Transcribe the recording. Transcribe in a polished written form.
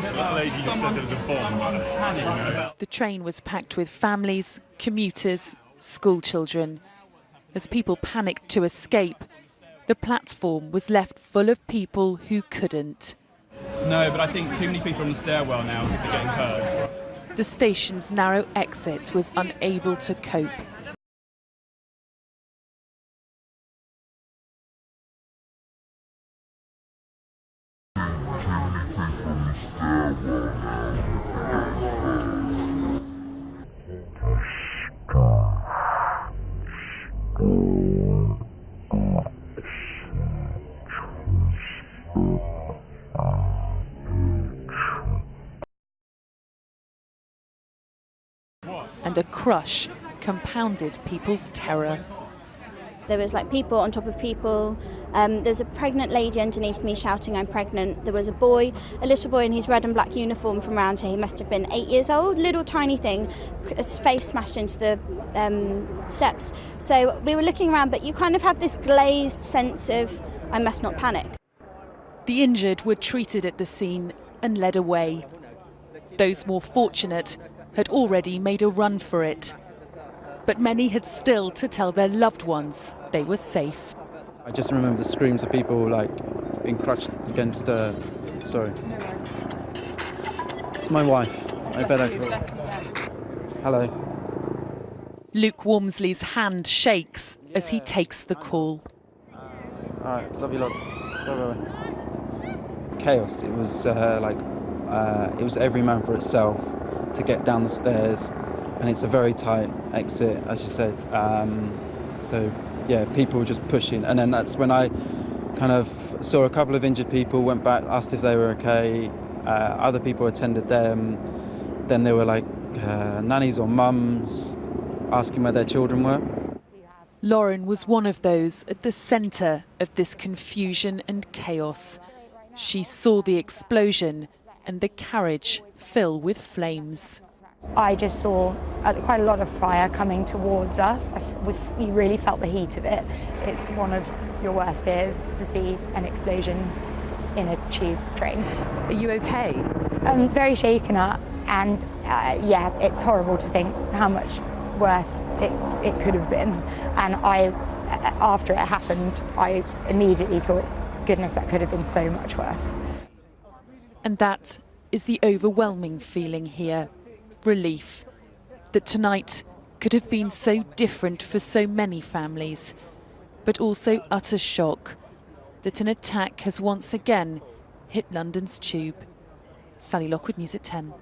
That lady just said there was a bomb. Panic. The train was packed with families, commuters, school children. As people panicked to escape, the platform was left full of people who couldn't. No, but I think too many people on the stairwell now are getting hurt. The station's narrow exit was unable to cope. And a crush compounded people's terror. There was like people on top of people. There was a pregnant lady underneath me shouting, "I'm pregnant." There was a little boy in his red and black uniform from around here. He must have been 8 years old, little tiny thing, his face smashed into the steps. So we were looking around, but you kind of have this glazed sense of, I must not panic. The injured were treated at the scene and led away. Those more fortunate had already made a run for it. But many had still to tell their loved ones they were safe. I just remember the screams of people like being crushed against. Sorry. It's my wife. I better. Hello. Luke Walmsley's hand shakes as he takes the call. All right, love you lots. Bye. Chaos. It was it was every man for itself to get down the stairs, and it's a very tight exit, as you said. So yeah, people were just pushing, and then that's when I kind of saw a couple of injured people, went back, asked if they were okay. Other people attended them. Then there were like nannies or mums asking where their children were. Lauren was one of those at the centre of this confusion and chaos. She saw the explosion and the carriage fill with flames. I just saw quite a lot of fire coming towards us. We really felt the heat of it. It's one of your worst fears to see an explosion in a tube train. Are you okay? I'm very shaken up, and yeah, it's horrible to think how much worse it could have been. And after it happened, I immediately thought, goodness, that could have been so much worse. And that is the overwhelming feeling here. Relief that tonight could have been so different for so many families, but also utter shock that an attack has once again hit London's tube. Sally Lockwood, News at 10.